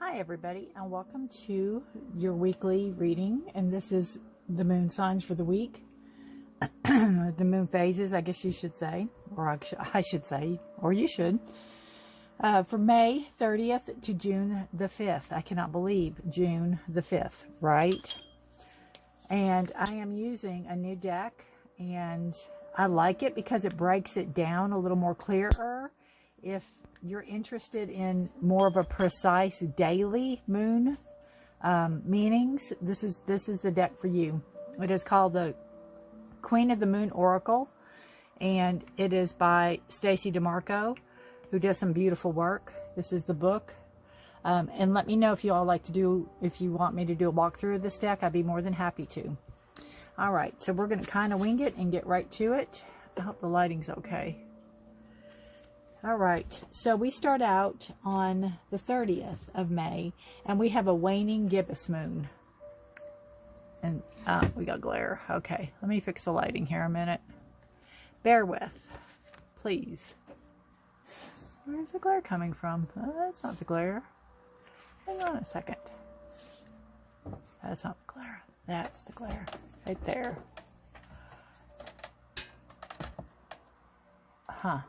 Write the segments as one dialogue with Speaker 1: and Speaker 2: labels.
Speaker 1: Hi everybody, and welcome to your weekly reading, and this is the moon signs for the week. The moon phases, I guess you should say, or I should say, or you should, for May 30th to June the 5th. I cannot believe June the 5th, right? And I am using a new deck, and I like it because it breaks it down a little more clearer. If you're interested in more of a precise daily moon meanings, this is the deck for you. It is called the Queen of the Moon Oracle, and it is by Stacy DeMarco, who does some beautiful work. This is the book. And let me know if you all if you want me to do a walkthrough of this deck. I'd be more than happy to. All right, so we're going to kind of wing it and get right to it. I hope the lighting's okay. All right, so we start out on the 30th of May, and we have a waning gibbous moon. And we got glare. Okay, let me fix the lighting here a minute. Bear with, please. Where's the glare coming from? That's not the glare. Hang on a second. That's not the glare. That's the glare. Right there. Huh.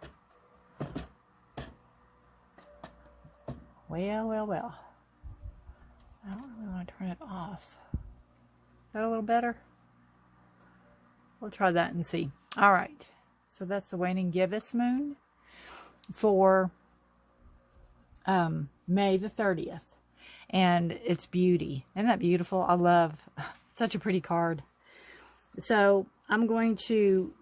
Speaker 1: Well. I don't really want to turn it off. Is that a little better? We'll try that and see. All right. So that's the waning gibbous moon for May the 30th. And it's beauty. Isn't that beautiful? I love such a pretty card. So I'm going to,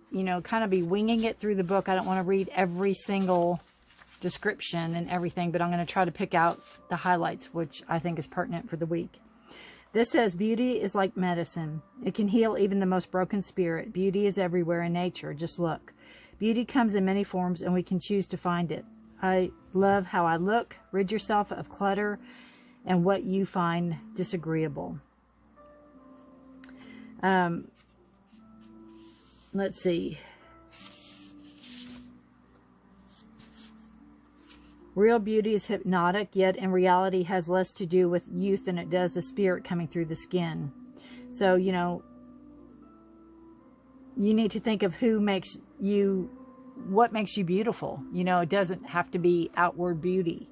Speaker 1: kind of be winging it through the book. I don't want to read every single description and everything, but I'm going to try to pick out the highlights, which I think is pertinent for the week. This says, beauty is like medicine. It can heal even the most broken spirit. Beauty is everywhere in nature. Just look. Beauty comes in many forms, and we can choose to find it. I love how I look. Rid yourself of clutter and what you find disagreeable. Let's see. Real beauty is hypnotic, yet in reality has less to do with youth than it does the spirit coming through the skin. So, you need to think of what makes you beautiful. It doesn't have to be outward beauty.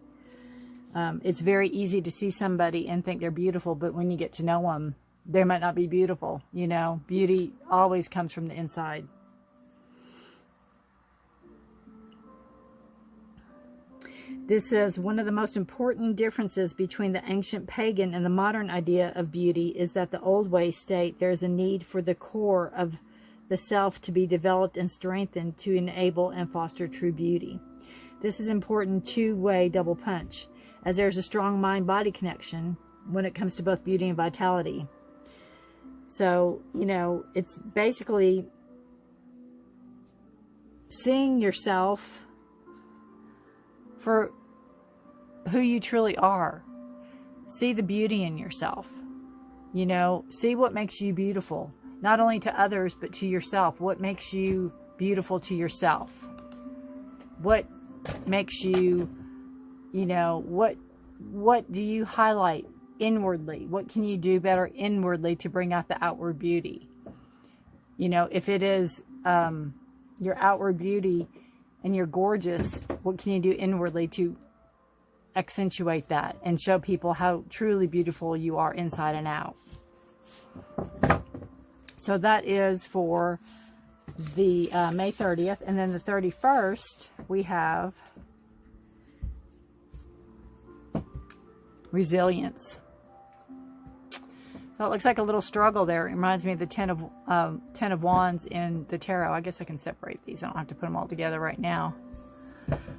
Speaker 1: It's very easy to see somebody and think they're beautiful, but when you get to know them, they might not be beautiful. Beauty always comes from the inside. This says, one of the most important differences between the ancient pagan and the modern idea of beauty is that the old ways state there is a need for the core of the self to be developed and strengthened to enable and foster true beauty. This is important two-way double punch, as there's a strong mind-body connection when it comes to both beauty and vitality. So, it's basically seeing yourself for who you truly are. See the beauty in yourself. See what makes you beautiful, not only to others, but to yourself. What makes you beautiful to yourself? What makes you, what do you highlight inwardly? What can you do better inwardly to bring out the outward beauty? If it is your outward beauty and you're gorgeous, what can you do inwardly to accentuate that and show people how truly beautiful you are inside and out? So that is for the May 30th. And then the 31st, we have resilience. So it looks like a little struggle there. It reminds me of the Ten of Wands in the Tarot. I guess I can separate these. I don't have to put them all together right now.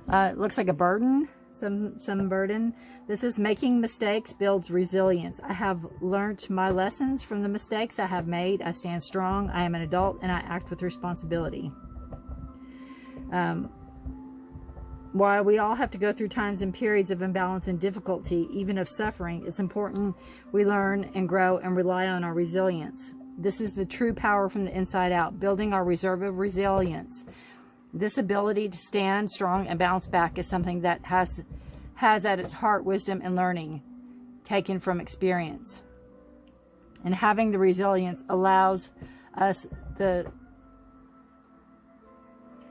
Speaker 1: It looks like a burden, some burden. This is making mistakes builds resilience. I have learned my lessons from the mistakes I have made. I stand strong. I am an adult, and I act with responsibility. While we all have to go through times and periods of imbalance and difficulty, even of suffering, it's important we learn and grow and rely on our resilience. This is the true power from the inside out, building our reserve of resilience. This ability to stand strong and bounce back is something that has at its heart wisdom and learning. taken from experience. And having the resilience allows us the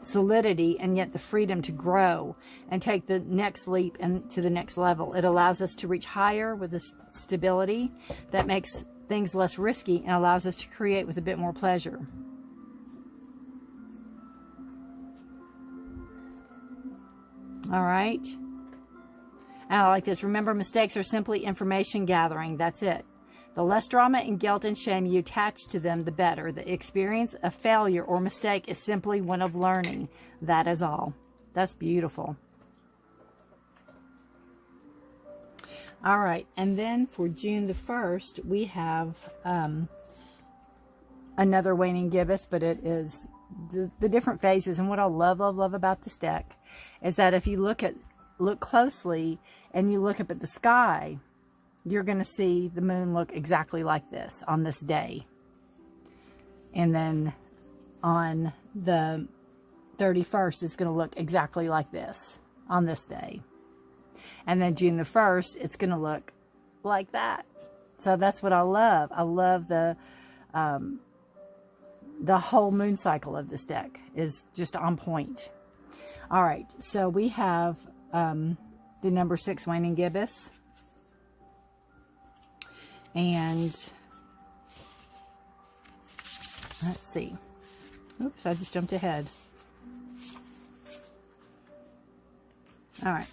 Speaker 1: solidity and yet the freedom to grow and take the next leap and to the next level. It allows us to reach higher with a stability that makes things less risky and allows us to create with a bit more pleasure. All right. And I like this. Remember, mistakes are simply information gathering. That's it. The less drama and guilt and shame you attach to them, the better. The experience of failure or mistake is simply one of learning. That is all. That's beautiful. All right. And then for June the 1st, we have another waning gibbous, but it is the different phases. And what I love about this deck is that if you look closely and you look up at the sky, you're going to see the moon look exactly like this on this day. And then on the 31st, it's going to look exactly like this on this day. And then June the 1st, it's going to look like that. So that's what I love. I love the whole moon cycle of this deck is just on point. All right, so we have the number 6 waning gibbous. And let's see. Oops, I just jumped ahead. All right.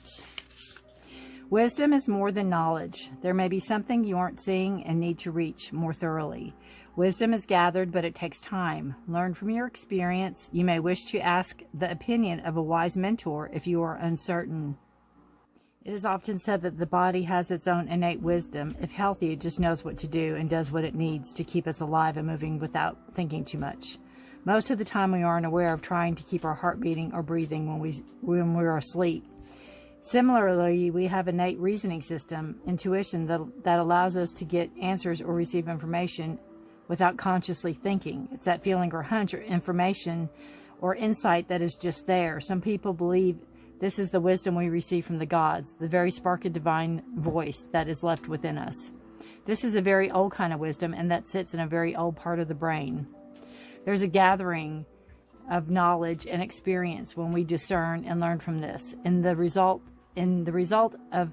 Speaker 1: Wisdom is more than knowledge. There may be something you aren't seeing and need to reach more thoroughly. Wisdom is gathered, but it takes time. Learn from your experience. You may wish to ask the opinion of a wise mentor if you are uncertain. It is often said that the body has its own innate wisdom. If healthy, it just knows what to do and does what it needs to keep us alive and moving without thinking too much. Most of the time, we aren't aware of trying to keep our heart beating or breathing when we're asleep. Similarly, we have innate reasoning system, intuition, that allows us to get answers or receive information without consciously thinking. It's that feeling or hunch or information or insight that is just there. Some people believe this is the wisdom we receive from the gods, the very spark of divine voice that is left within us. This is a very old kind of wisdom, and that sits in a very old part of the brain. There's a gathering of knowledge and experience when we discern and learn from this. In the result of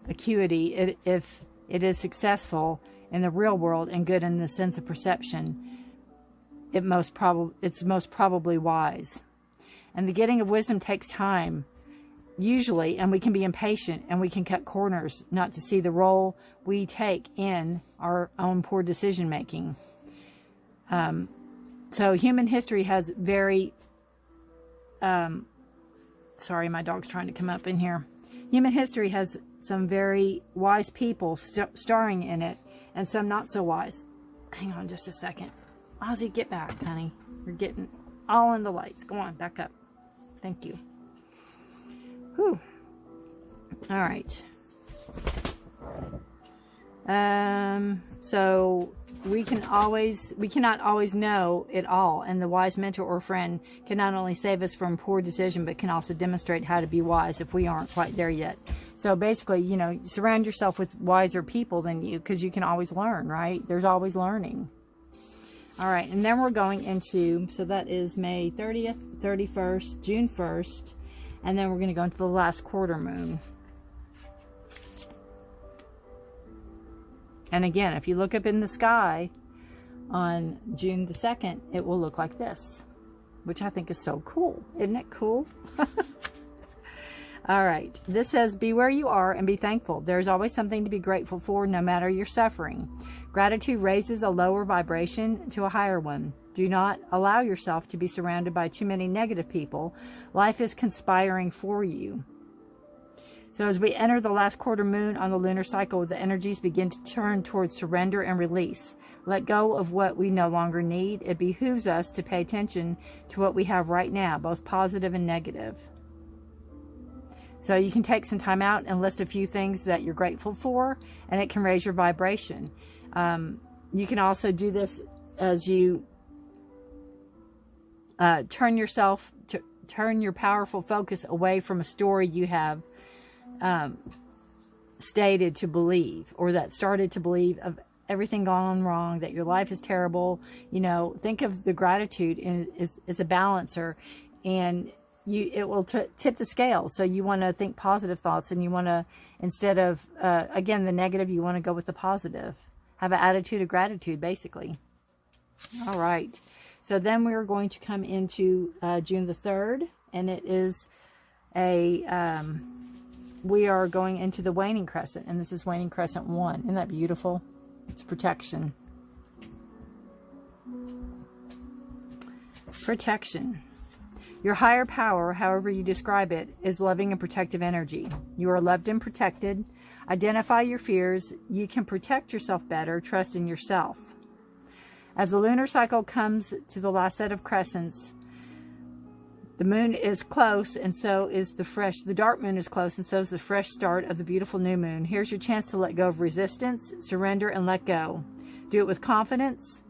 Speaker 1: acuity, if it is successful in the real world and good in the sense of perception, it's most probably wise. And the getting of wisdom takes time, usually, and we can be impatient and we can cut corners not to see the role we take in our own poor decision making. So human history has very, sorry, my dog's trying to come up in here. Human history has some very wise people starring in it and some not so wise. Hang on just a second. Ozzy, get back, honey. You're getting all in the lights. Go on, back up. Thank you. Whew. All right. So we cannot always know it all, and the wise mentor or friend can not only save us from poor decision, but can also demonstrate how to be wise if we aren't quite there yet. So basically, you know, surround yourself with wiser people than you, because you can always learn, right? There's always learning. All right, and then we're going into, so that is May 30th, 31st, June 1st, and then we're going to go into the last quarter moon. And again, if you look up in the sky on June the 2nd, it will look like this, which I think is so cool. Isn't it cool? All right, this says, be where you are and be thankful. There's always something to be grateful for, no matter your suffering. Gratitude raises a lower vibration to a higher one. Do not allow yourself to be surrounded by too many negative people. Life is conspiring for you. So as we enter the last quarter moon on the lunar cycle, the energies begin to turn towards surrender and release. Let go of what we no longer need. It behooves us to pay attention to what we have right now, both positive and negative. So you can take some time out and list a few things that you're grateful for, and it can raise your vibration. You can also do this as you turn your powerful focus away from a story you have stated to believe, or that started to believe of everything gone wrong, that your life is terrible. You know, think of the gratitude as a balancer, and it will tip the scale. So you want to think positive thoughts, and you want to, instead of, again, the negative, you want to go with the positive. Have an attitude of gratitude, basically. All right. So then we're going to come into June the 3rd, and it is we are going into the waning crescent, and this is waning crescent 1. Isn't that beautiful? It's protection. Protection. Your higher power, however you describe it, is loving and protective energy. You are loved and protected. Identify your fears. You can protect yourself better. Trust in yourself. As the lunar cycle comes to the last set of crescents, the moon is close, and so is the dark moon is close, and so is the fresh start of the beautiful new moon. Here's your chance to let go of resistance, surrender, and let go. Do it with confidence.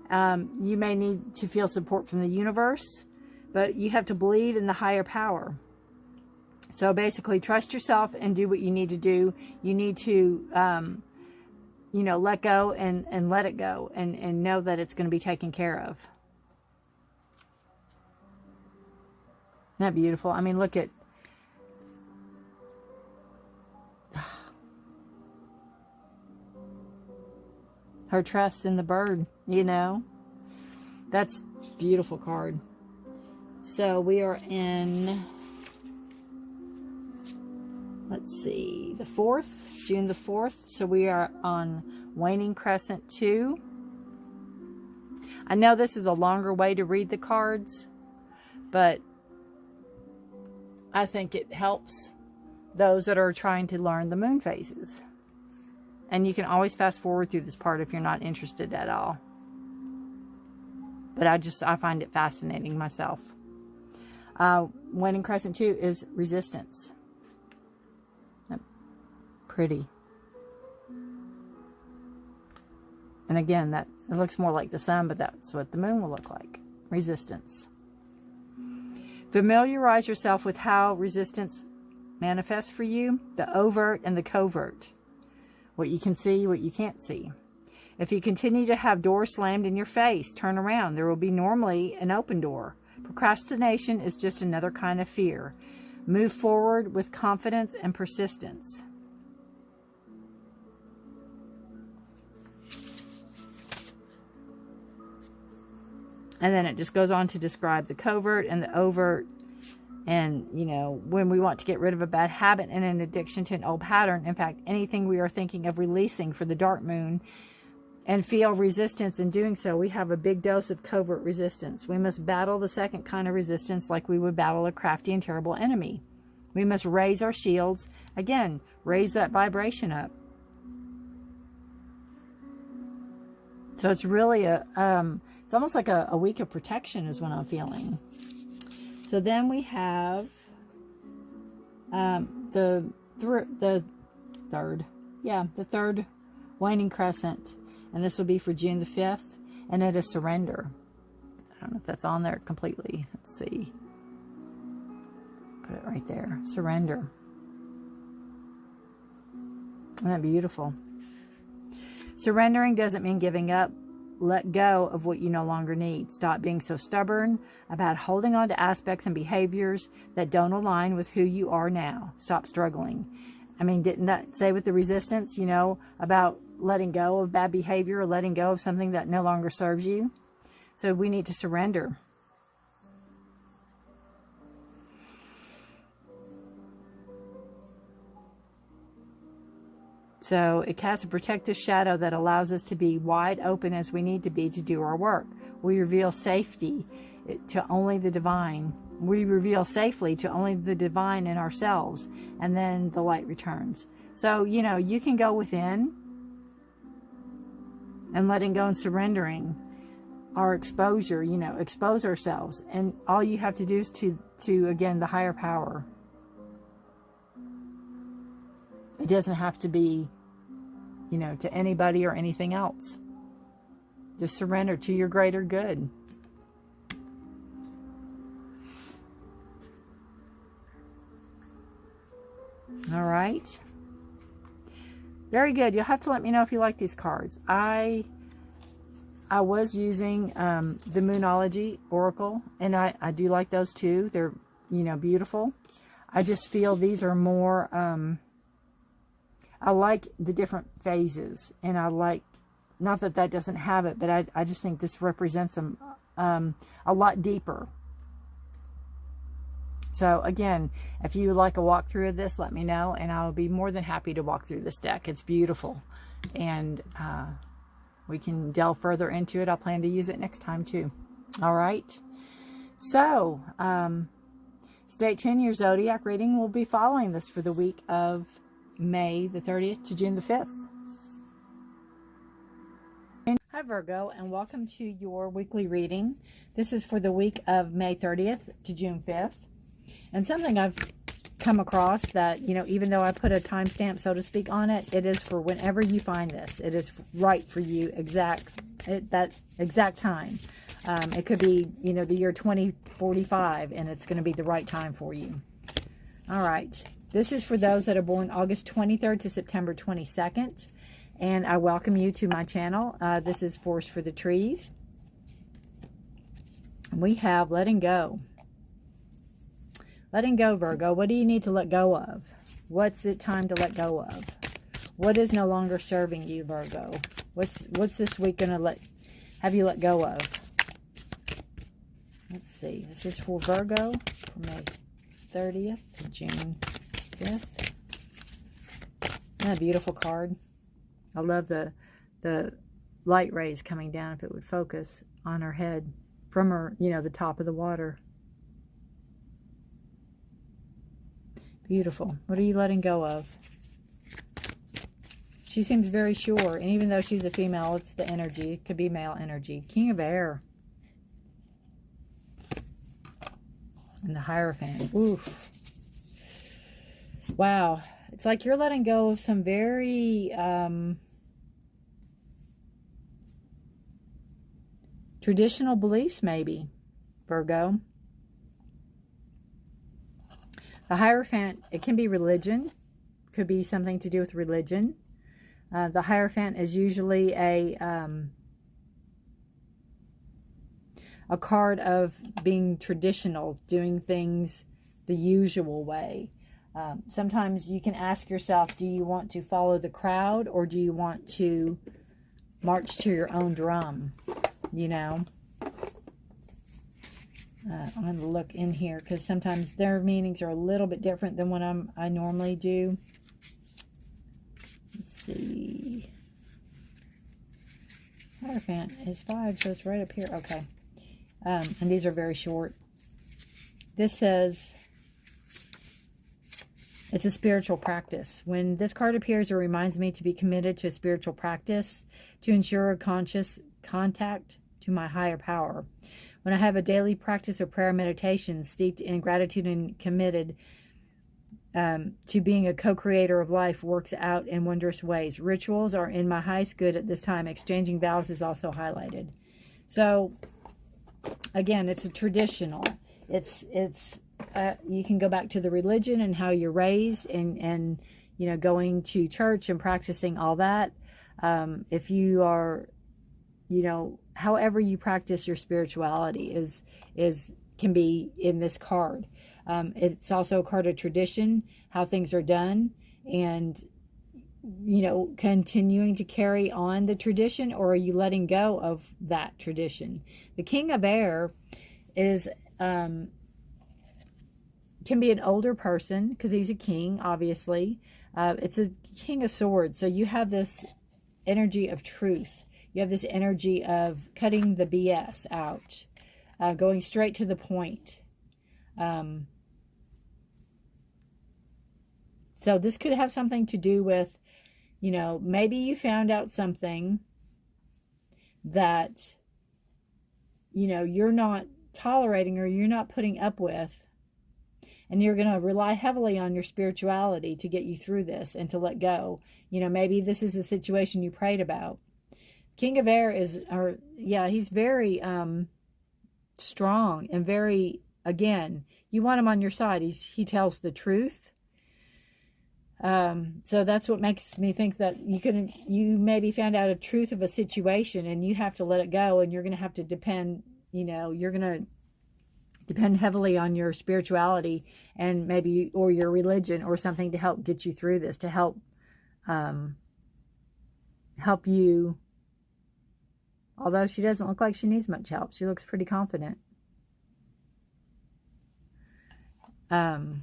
Speaker 1: You may need to feel support from the universe, but you have to believe in the higher power. So basically, trust yourself and do what you need to do. You need to, you know, let go and let it go, and know that it's going to be taken care of. Isn't that beautiful? I mean, look at her trust in the bird, you know. That's a beautiful card. So we are in, let's see, the 4th, June the 4th. So we are on waning crescent 2. I know this is a longer way to read the cards, but I think it helps those that are trying to learn the moon phases. And you can always fast forward through this part if you're not interested at all. But I find it fascinating myself. Waning crescent 2 is resistance. Pretty. And again, it looks more like the sun, but that's what the moon will look like. Resistance. Familiarize yourself with how resistance manifests for you, the overt and the covert. What you can see, what you can't see. If you continue to have doors slammed in your face, turn around. There will be normally an open door. Procrastination is just another kind of fear. Move forward with confidence and persistence. And then it just goes on to describe the covert and the overt. And, you know, when we want to get rid of a bad habit and an addiction to an old pattern, in fact, anything we are thinking of releasing for the dark moon, and feel resistance in doing so, we have a big dose of covert resistance. We must battle the second kind of resistance like we would battle a crafty and terrible enemy. We must raise our shields. Again, raise that vibration up. So it's really it's almost like a week of protection is what I'm feeling. So then we have the third waning crescent. And this will be for June the 5th. And it is surrender. I don't know if that's on there completely. Let's see. Put it right there. Surrender. Isn't that beautiful? Surrendering doesn't mean giving up. Let go of what you no longer need. Stop being so stubborn about holding on to aspects and behaviors that don't align with who you are now. Stop struggling. I mean, didn't that say with the resistance, you know, about letting go of bad behavior or letting go of something that no longer serves you? So we need to surrender. So it casts a protective shadow that allows us to be wide open as we need to be to do our work. We reveal safety to only the divine. We reveal safely to only the divine in ourselves, and then the light returns. So, you know, you can go within and letting go and surrendering our exposure, you know, expose ourselves. And all you have to do is to again, the higher power. It doesn't have to be, you know, to anybody or anything else. Just surrender to your greater good. All right. Very good. You'll have to let me know if you like these cards. I was using the Moonology Oracle, and I do like those too. They're, you know, beautiful. I just feel these are more, I like the different phases, and I like, not that that doesn't have it, but I just think this represents them a lot deeper. So again, if you would like a walkthrough of this, let me know, and I'll be more than happy to walk through this deck. It's beautiful, and we can delve further into it. I'll plan to use it next time too. All right. So stay tuned. Your zodiac reading will be following this for the week of May the 30th to June the 5th. Hi Virgo, and welcome to your weekly reading. This is for the week of May 30th to June 5th. And something I've come across that, you know, even though I put a timestamp, so to speak, on it, it is for whenever you find this. It is right for you, that exact time. It could be, you know, the year 2045, and it's going to be the right time for you. All right. This is for those that are born August 23rd to September 22nd. And I welcome you to my channel. This is Forest for the Trees. We have letting go. Letting go, Virgo. What do you need to let go of? What's it time to let go of? What is no longer serving you, Virgo? What's this week going to have you let go of? Let's see. This is for Virgo for May 30th to June 5th. Isn't that a beautiful card? I love the light rays coming down, if it would focus on her head from her, you know, the top of the water. Beautiful. What are you letting go of? She seems very sure, and even though she's a female, it's the energy. It could be male energy. King of Air. And the Hierophant. Oof. Wow. It's like you're letting go of some very traditional beliefs, maybe, Virgo. The Hierophant, it can be religion. Could be something to do with religion. The Hierophant is usually a card of being traditional, doing things the usual way. Sometimes you can ask yourself, do you want to follow the crowd, or do you want to march to your own drum? You know? I'm going to look in here because sometimes their meanings are a little bit different than what I normally do. Let's see. Hierophant is 5, so it's right up here. Okay. And these are very short. This says it's a spiritual practice. When this card appears, it reminds me to be committed to a spiritual practice to ensure a conscious contact to my higher power. When I have a daily practice of prayer and meditation steeped in gratitude and committed to being a co-creator of life works out in wondrous ways. Rituals are in my highest good at this time. Exchanging vows is also highlighted. So, again, it's a traditional. It's you can go back to the religion and how you're raised and you know, going to church and practicing all that. If you are, you know, however you practice your spirituality can be in this card. It's also a card of tradition, how things are done, and, you know, continuing to carry on the tradition, or are you letting go of that tradition? The King of Air is can be an older person because he's a king, obviously. It's a King of Swords, so you have this energy of truth. You have this energy of cutting the BS out, going straight to the point. So this could have something to do with, you know, maybe you found out something that, you know, you're not tolerating or you're not putting up with, and you're going to rely heavily on your spirituality to get you through this and to let go. You know, maybe this is a situation you prayed about. King of Air he's very strong and very, again, you want him on your side. He tells the truth. So that's what makes me think that you maybe found out a truth of a situation and you have to let it go, and you're going to have to depend, you're going to depend heavily on your spirituality and maybe, or your religion or something to help get you through this, to help you. Although she doesn't look like she needs much help. She looks pretty confident. To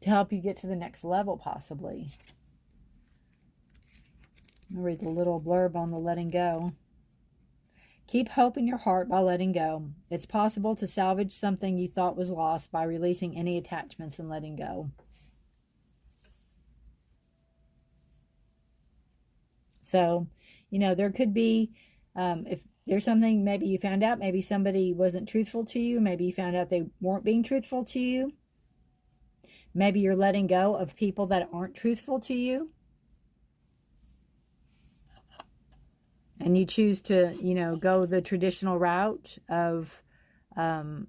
Speaker 1: help you get to the next level, possibly. I'll read the little blurb on the letting go. Keep hope in your heart by letting go. It's possible to salvage something you thought was lost by releasing any attachments and letting go. So, there could be, if there's something maybe you found out, maybe somebody wasn't truthful to you, maybe you found out they weren't being truthful to you. Maybe you're letting go of people that aren't truthful to you. And you choose to, go the traditional route of, not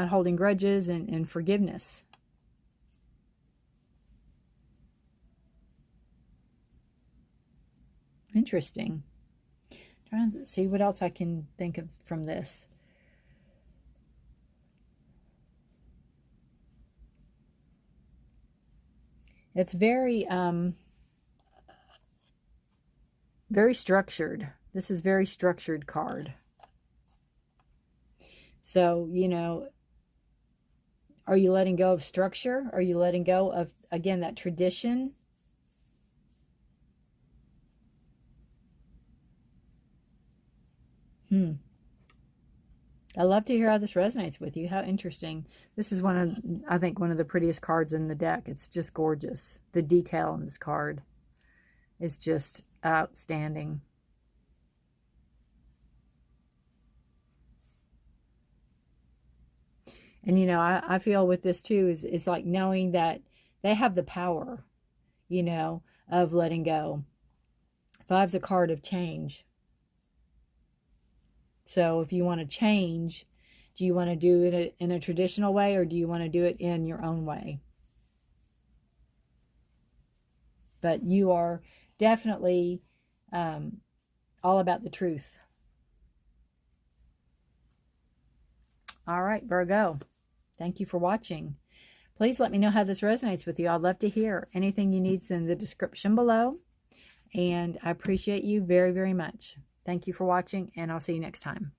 Speaker 1: holding grudges and forgiveness. Interesting. Trying to see what else I can think of from this. It's very, very structured. This is very structured card. So, are you letting go of structure? Are you letting go of, again, that tradition? I love to hear how this resonates with you. How interesting. This is I think, one of the prettiest cards in the deck. It's just gorgeous. The detail in this card is just outstanding. And, I feel with this too, is like knowing that they have the power, of letting go. Five's a card of change. So if you want to change, do you want to do it in a traditional way, or do you want to do it in your own way? But you are definitely all about the truth. All right, Virgo. Thank you for watching. Please let me know how this resonates with you. I'd love to hear. Anything you need is in the description below. And I appreciate you very, very much. Thank you for watching, and I'll see you next time.